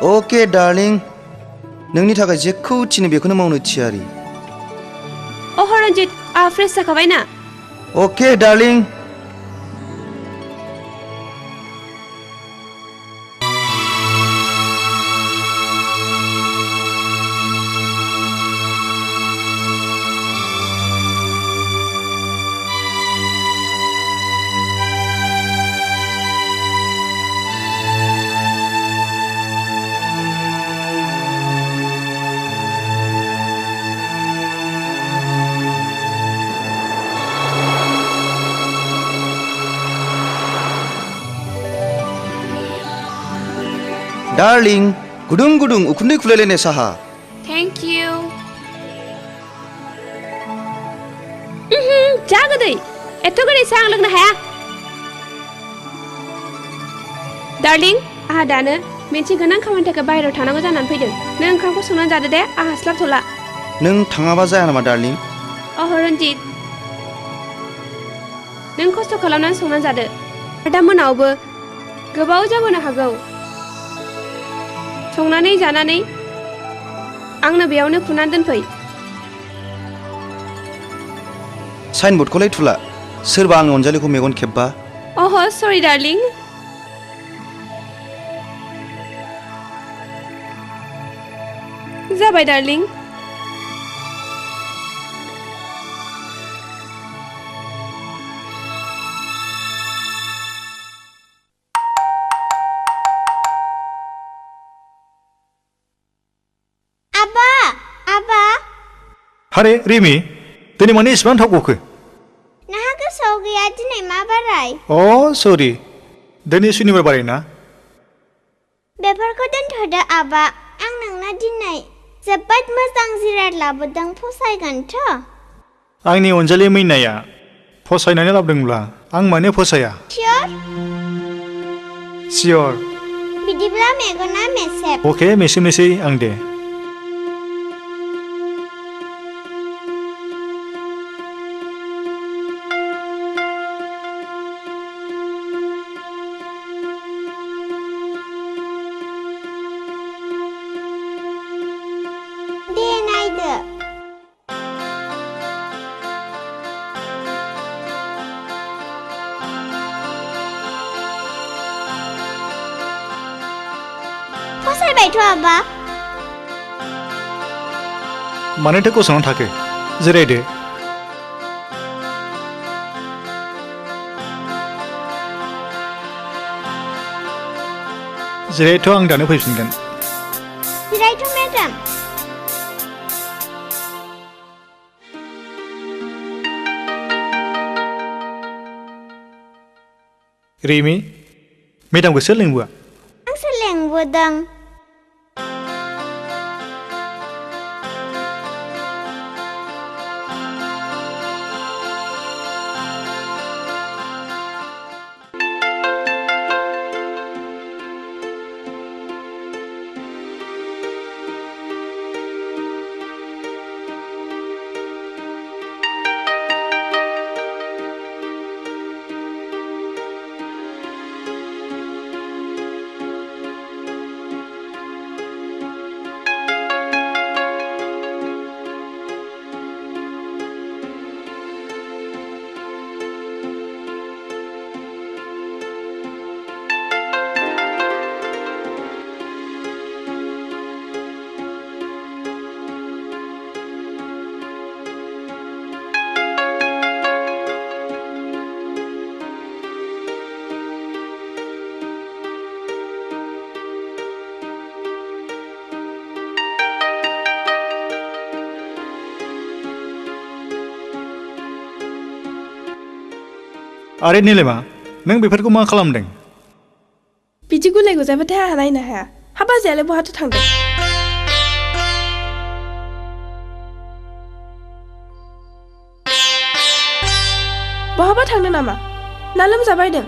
Okay, darling. नोंनि थाखाय जेखौ थिनो बेखौनो मावनो थियारि. Oh, Ranjit, fresh जाखाबाय ना? Okay, darling. Darling, गुदुं उखुन्दै खुलायलायनाय साहा. Thank you. जा गोदै. एथ' गोदै साहा आं लोंनो हाया. Darling, आहा दानो मोनसे गोनां खामानिनि थाखाय बाहेरायाव थांनांगौ जानानै फैदों. नों ओंखामखौ संनानै जादो दे, आहा हास्लाबथ'ला. नों थाङाबा जाया नामा, darling? Oh, Ranjit. नों खस्थ' खालामनानै संनानै जादो. दा मोनायावबो गोबाव जाबोनो हागौ. संनानै जानानै आंनो बेयावनो खुनानै दोनफै. साइनबर्डखौलाय थुला. सोरबा आंनि अनजालिखौ मेगन खेब्बा. Oh, sorry, darling. जाबाय, darling. हारे रिमि दिनै माने इसेबां थाब गखो नोंहा गोसोआव गैया दिनै मा बाराय सरि दिनै सुनिबार बाराय ना बेफोरखौ दोनथ'दो आबा आं नोंनो दिनै जोबोद मोजां जिराद लाबोदों फसायगोनथ' आंनि अनजालि मैनाया फसायनानै लाबोदोंब्ला आं मानो फसाया सियर बिदिब्ला मेगना मेसेब अके मेसेबनोसै आं दे फसायबायथ' आबा मानोथो गसंनानै थाखो जिरायदो जिरायथ' आं दानो फैफिनगोन जिरायथ' मेडाम रिमि मेडामखौ सोर लेंबोआ आंसो लेंबोदों आरे निलेमा नों बेफोरखौ मा खालामदों बिदि गुलाय गुजायबाथाय आंहा नायनो हाया हा बाजैयालाय बहाथो थांदों बहाबा थांदों नामा ना लोमजाबायदों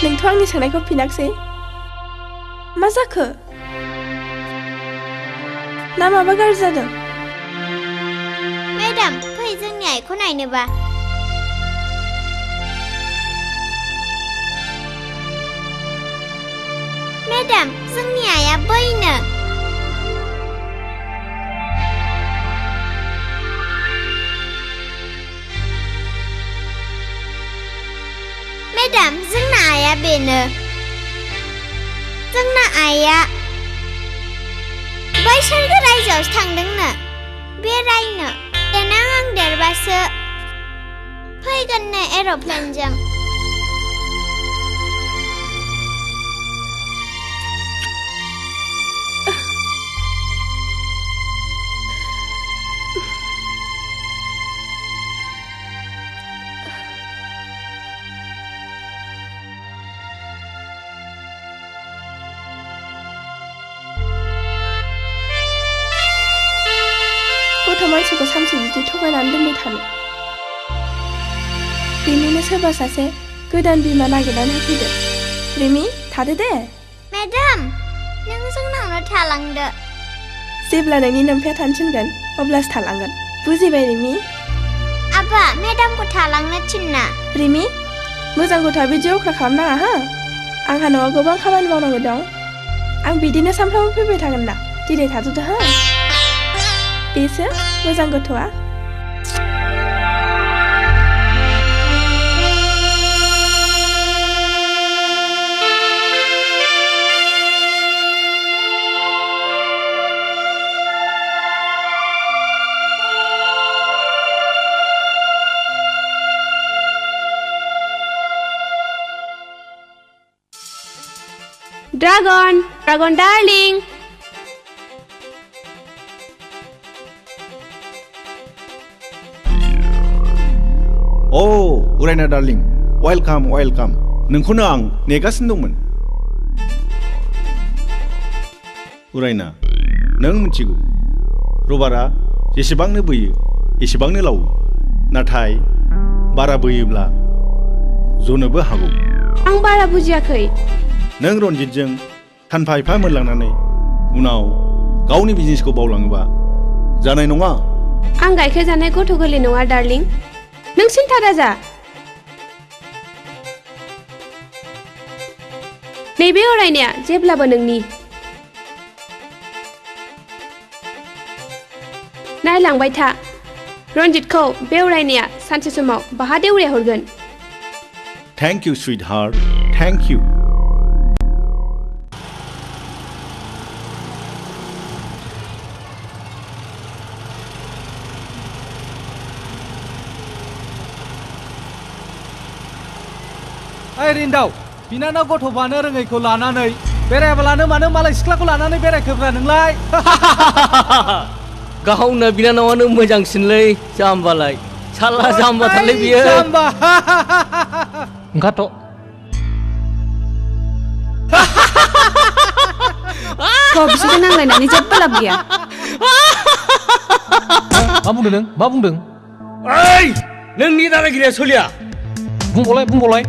नोंथ' आंनि सोंनायखौ फिनाखसै मा जाखो ना माबा गाज्रि जादों मेडाम फै जोंनि आइखौ नायनोबा मेडाम जोंनि आइया बैनो मेडाम जोंना आइया बेनो जोंना आइया बै सोरगो रायजोआवसो थांदोंनो बेरायनो देनां आं देरबासो फैगोननो एर'प्लेनजों गथ' मानसिखौ सानसे बिदि थगायनानै दोनबाय थानो रिमिनो सोरबा सासे गोदान बिमा नागिरनानै होफैदो रिमि थादो दे मेडाम नों जोंनावनो थालांदो जेब्ला नोंनि नोमफाया थानो थिनगोन अब्लासो थालांगोन बुजिबाय रिमि आबा मेडामखौ थालांनो थिनना रिमि मोजां गथ'आ बिदि अख्रा खालामनाङा हो आंहा न'आव गोबां खामानि मावनांगौ दं आं बिदिनो सानफ्रामबो फैबाय थागोन ना दिनै थाथ'दो हो बेसो मोजां गथ'आ Dragon, Dragon darling. अ उरायना डार्लिं वेलकाम वेलकाम नोंखौनो आं नेगासिनो दंमोन उरायना नों मिथिगौ रबारा जेसेबांनो बोयो एसेबांनो लावो नाथाय बारा बोयोब्ला जनोबो हागौ आं बारा बुजियाखै नों रनजितजों सानफा एफा मोनलांनानै उनाव गावनि बिजनेसखौ बावलाङोबा जानाय नङा आं गाइखेर जानाय गथ' गोरलै नङा डार्लिं नों सिन्था दाजा नैबे अरायनाया जेब्लाबो नोंनि नायलांबाय था रनजितखौ बे अरायनाया सानसे समाव बाहा देउरिया हरगोन thank you sweet heart thank you ओइ रिन्दाव बिनानाव गथ'बानो रोङैखौ लानानै बेरायाबालानो मानो मालाय सिख्लाखौ लानानै बेरायखोब्रा नोंलाय गावनो बिनानावानो मोजांसिनलै जाम्बालाय साला जाम्बाथारलै बियो जाम्बा ओंखारथ' बिसोरजों नांलायनानै जेबो लाब गैया मा बुंदों नों मा बुंदों ओइ नोंनि दादागिरिया सोलिया बुंबावलाय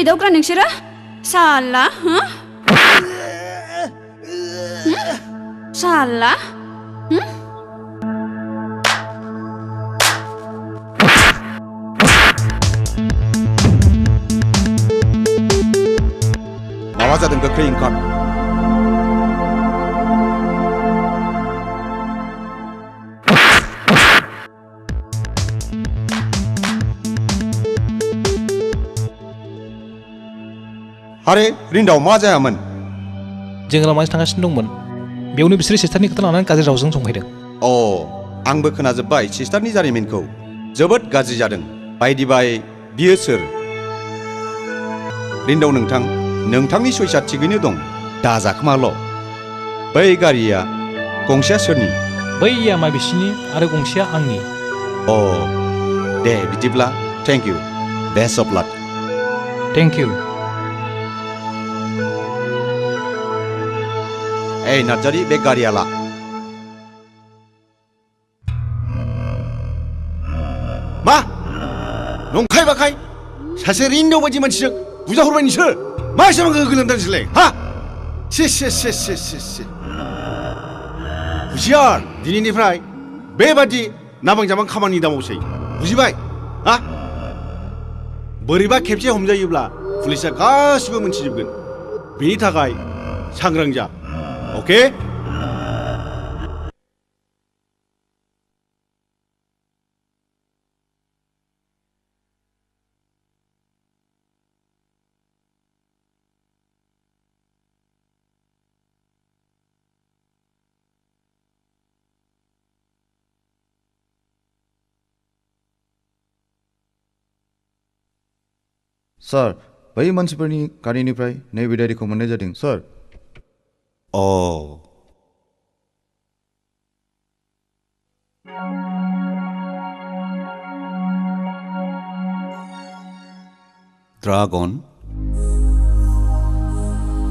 दावग्रा नोंसोरो साला साला माबा जादों गोख्रै ओंखार आरे रिन्दाव मा जायामोन जों लामाजों थांगासिनो दंमोन बेयावनो बिसोरो सिस्टारनि खोथा लानानै गाज्रि रावजों जंखायदों अ आंबो खोनाजोब्बाय सिस्टारनि जारिमिनखौ जोबोद गाज्रि जादों बायदि बाय बियो सोर रिन्दाव नोंथांनि सयसा थिगैनो दं दाजाखोमाल' बै गारिया गंसेया सोरनि बैया मा बिसिनि आरो गंसेया आंनि। अ दे बिदिब्ला thank you best of luck. Thank you. ओइ नार्जारि बे गारिया ला। मा नंखाय बाखाय सासे रिन्दाव बायदि मानसिजों बुजाहरबाय नोंसोर मा एसेबां गोहो गोलोमदों नोंसोरलाय हा से हुसियार दिनैनिफ्राय बेबादि नाबां जाबां खामानि दामावसै बुजिबाय हा बोरैबा खेबसे हमजायोब्ला पुलिसा गासिबो मोनथिजोबगोन बेनि थाखाय सांग्रां जा अके। सार बै मानसिफोरनि गारिनिफ्राय नैबे डायरिखौ मोननाय जादों सार। अ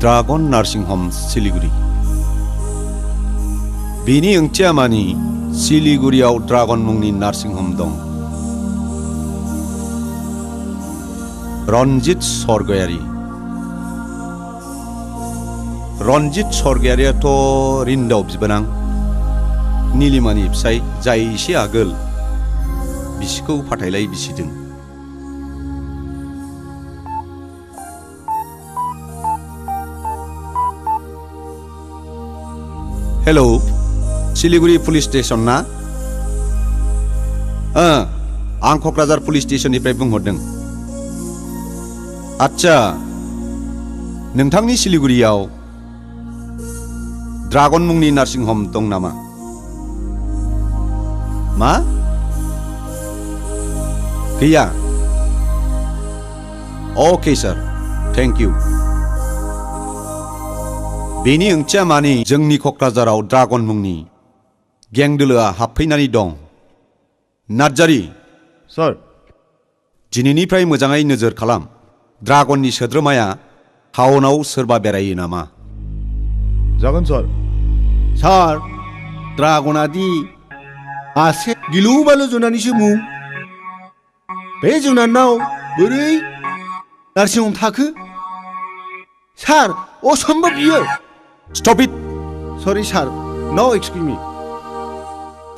ड्रागन नार्सिं हम सिलिगुरि। बेनि ओंथिया मानि सिलिगुरियाव ड्रागन मुंनि नार्सिं हम दं। रनजित सरगयारियाथ' रिन्दाव बिबोनां नीलिमानि फिसाय जाय एसे आगोल बिसिखौ फाथायलाय बिसिदों। हेलौ सिलिगुरि पुलिस स्टेशन ना? आं क'क्राझार पुलिस स्टेशननिफ्राय बुंहरदों। आच्छा नोंथांनि सिलिगुरियाव ड्रागन मुंनि नार्सिं हम दं नामा? मा? गैया? अके सार थेंक इउ। बेनि ओंथिया मानि जोंनि क'क्राझाराव ड्रागन मुंनि गें दोलोआ हाबफैनानै दं। नार्जारि सार दिनैनिफ्राय मोजाङै नोजोर खालाम। ड्रागननि सोद्रोमाया टाउनाव सोरबा बेरायो नामा? जागोन सार। सार ड्रागना दि आसे गिलु बालु जुनारनिसो मुं। बे जुनारनाव बोरै नार्सिं हम थाखो? सार असम्भब बियो। Stop it. सरि सार नो एक्सकिउज मी।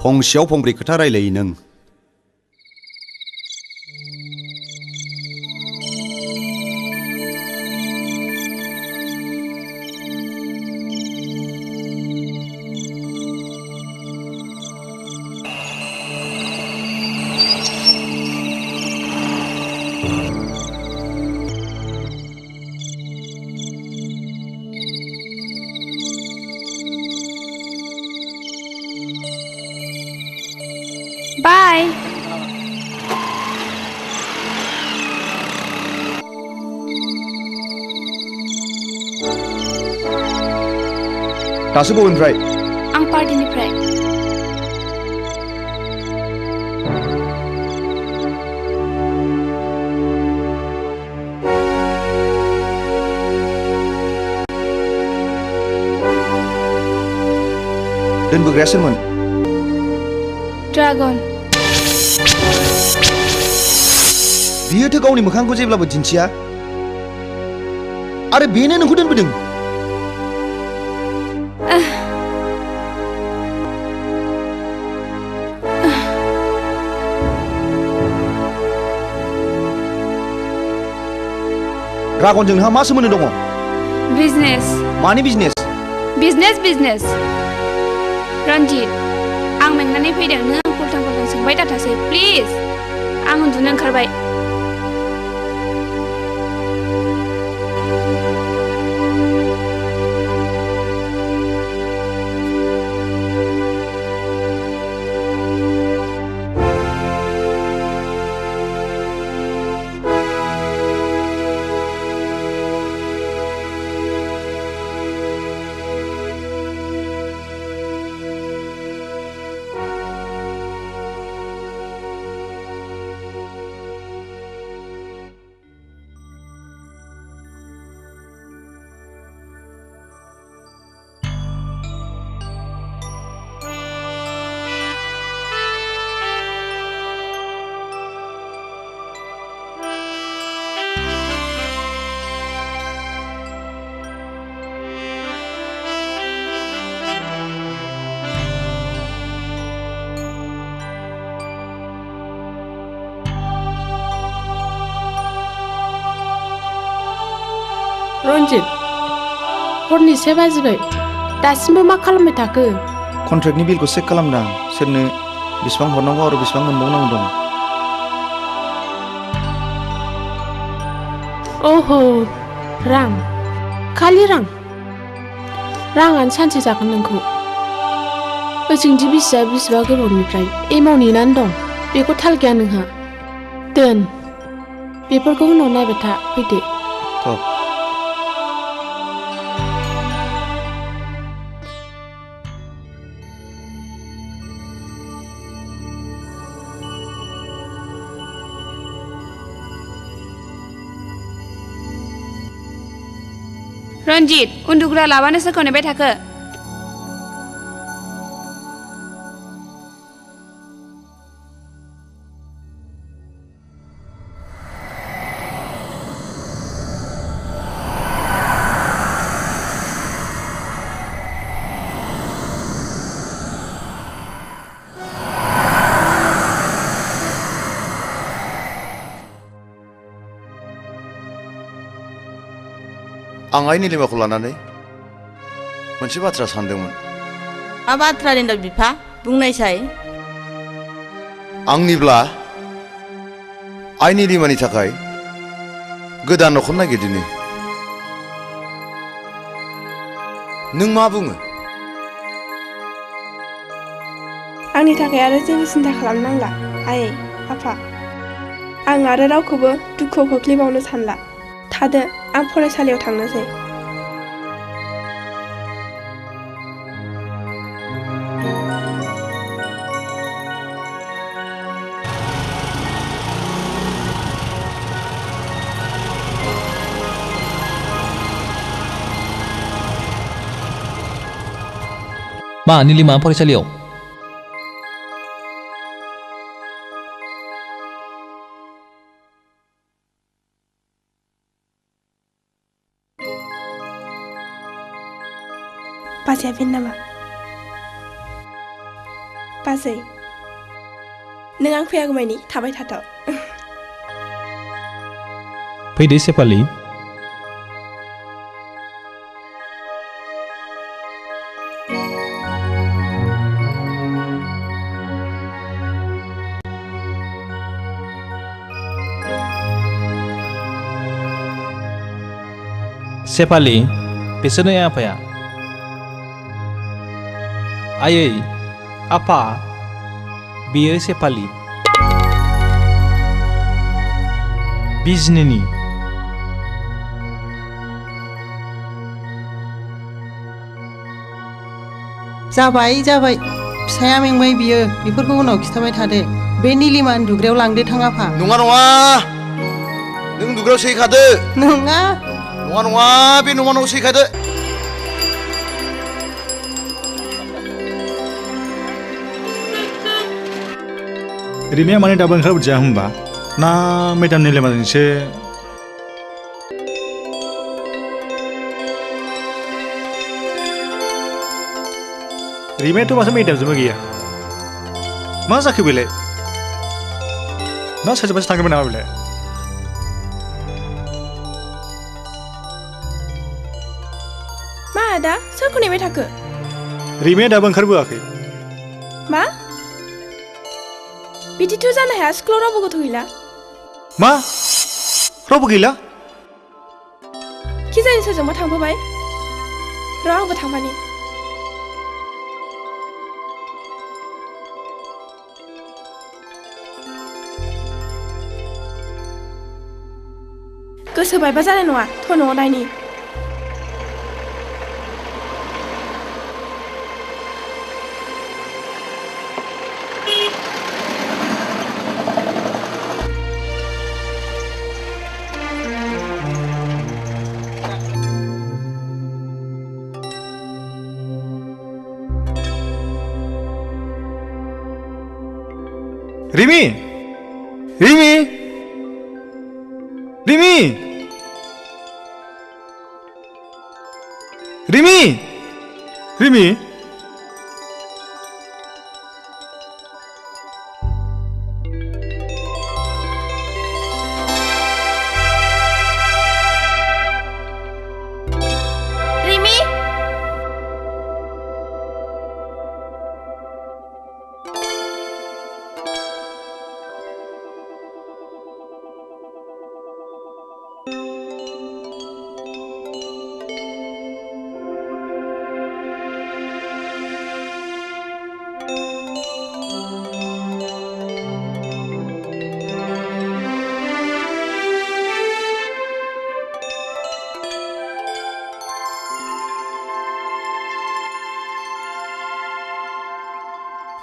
फंसेयाव फंब्रै खोथा रायलायो नों। Bye. दासो बबेनिफ्राय? आं पार्टिनिफ्राय। दोनबोग्राया सोरमोन? ड्रागन। बियोथ' गावनि मोखांखौ जेब्लाबो दिन्थिया आरो बेनो नोंखौ दोनबोदों। ड्रागनजों नोंहा मा सोमोन्दो दङ? बिजनेस। मानि बिजनेस? बिजनेस। रन्जित आं मेंनानै फैदों। नों आं फल्टां सोंबाय दाथासै प्लिज। आं उन्दुनो ओंखारबाय। रन्जित हरनि 7 बाजिबाय दासिमबो मा खालामबाय थाखो कन्ट्रेक्टनि बिलखौ चेक खालामदां सोरनो बेसेबां हरनांगौ आरो बेसेबां मोनबावनांगौ दं ओहो रां खालि राङानो सानसे जागोन नोंखौ ओजोंदि बिसिबा गोबावनिफ्राय एमाव नेनानै दं बेखौ थाल गैया नोंहा दोन बेफोरखौ उनाव नायबाय था फैदो रन्जित उन्दुग्रा लाबानो सोरखौ नेबाय थाखो आं आइ निलिमाखौ लानानै मोनसे बाथ्रा सानदोंमोन मा बाथ्रा रिन्दाव बिफा बुंनायसाय आंनिब्ला आइ निलिमानि थाखाय गोदान नखर नागिरदिनि नों मा बुङो आंनि थाखाय आरो जेबो सिन्था खालामनांला आइ आफा आं आरो रावखौबो दुखुआव खोख्लैबावनो सानला थादो आं फरायसालियाव थांनोसै मा निलिमा फरायसालियाव बाजैया बेनो नामा बाजै नों आं फैयागौमानि थाबाय थाथाव फैदो सेफालि सेफालि बिसोरनो आफाया आयै आफा बियो सेफालि बिजनेनि जाबाय फिसाया मेंबाय बियो बेफोरखौ उनाव खिथाबाय थादो बे निलिमा उन्दुग्रायाव लांदो थां आफा नङा नों उन्दुग्रायाव सैखादो नङा बे न'आव सैखादो रिमिया माने दाबो ओंखारबोदिया होमबा ना मेडाम निलिमाजोंसो रिमियाथ' माथो मेडामजोंबो गैया मा जाखो बेलाय ना सोरजोंबासो थांदोंमोन नामा बेलाय मा आदा सोरखौ नेबाय थाखो रिमिया दाबो ओंखारबोआखै मा बिदिथ' जानो हाया स्कुलाव रावबो गथ' गैला मा रावबो गैला कि जायो सोरजोंबा थांफाबाय र' आंबो थांफानि गोसो बायबा जानाय नङा थ' न'आव नायनि रिमी रिमी रिमी रिमी रिमी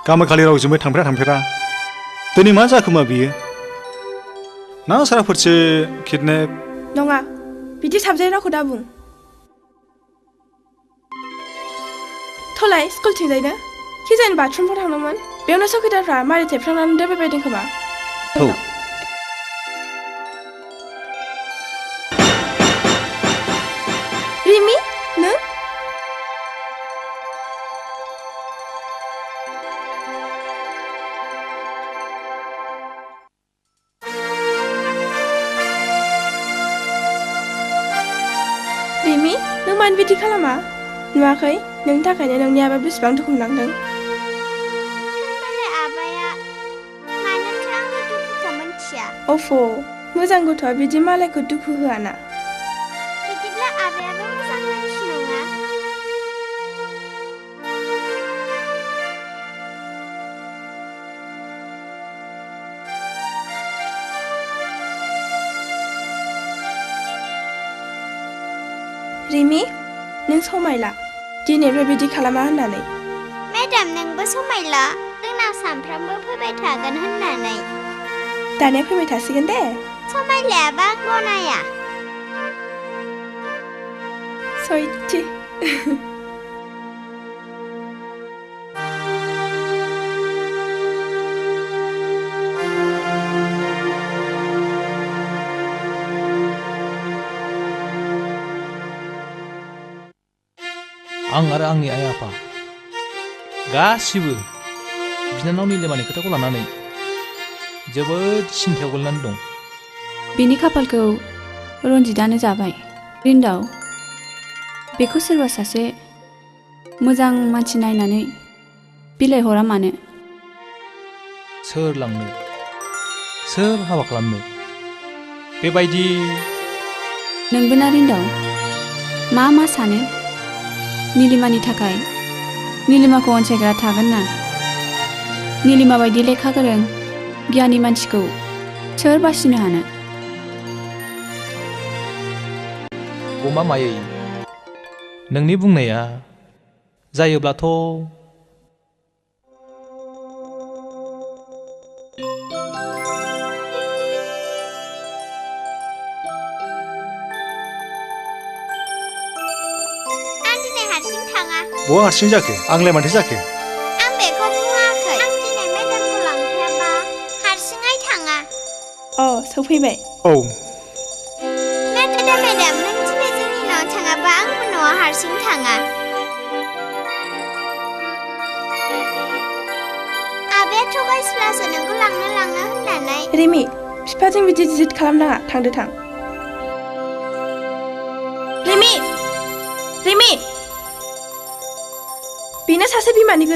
गामाखालि रावजोंबो थांफेरा दिनै मा जाखोमा बियो ना साराफोरसो किडनेप नङा बिदि साबजानाय रावखौ दा बुं थलाय स्कुलथिंजायनो खिजानि बाथरुमफ्राव थांदोंमोन बेयावनो सखिदारफ्रा मारि थेबफ्रांनानै दोनबायबायदों खोमा औ रिमि नों रिमि नों मानो बिदि खालामा नुवाखै नोंनि थाखायनो नोंनि आबा बेसेबां दुखु मोनलांदों होनबालाय आबाया मानोथो आंनि दुखुखौ मिन्थिया अफ' मोजां गथ'आ बिदि मालायखौ दुखु होआना बिदिब्ला आबायाबो मोजां मानसि नङा रिमि नों समायला दिनैफ्राय बिदि खालामा होननानै मेडाम नोंबो समायला जोंनाव सानफ्रामबो फैबाय थागोन होननानै दानिया फैबाय थासिगोन दे समायलायाबा गनाया सयथि आं आरो आंनि आइ आफा गासिबो बिनानाव निलिमानि खोथाखौ लानानै जोबोद सिन्थायाव गोलैनानै दं बिनि खाफालखौ रन्जितआनो जाबाय रिन्दाव बेखौ सोरबा सासे मोजां मानसि नायनानै बिलाइ हरा मानो सोर लांनो सोर हाबा खालामनो बेबायदि नोंबो ना रिन्दाव मा सानो निलिमानि थाखाय निलिमाखौ अनसायग्रा थागोन ना निलिमा बायदि लेखा गोरों गियानि मानसिखौ सोर बासिनो हानो गमा मायै नोंनि बुंनाया जायोब्लाथ' बहा हारसिं जाखो आंलाय माथो जाखो आं बेखौ बुङाखै आं दिनै मेडामखौ लांफायाबा हारसिङै थाङा सफैबाय औ मेडाम नों दिनै जोंनि न'आव थाङाबा आंबो न'आव हारसिं थाङा आबाया थगायसुलासो नोंखौ लांनो होननानै रिमि बिफाजों बिदि जिद खालामनाङा थांदो थां रिमि बेनो सासे बिमानि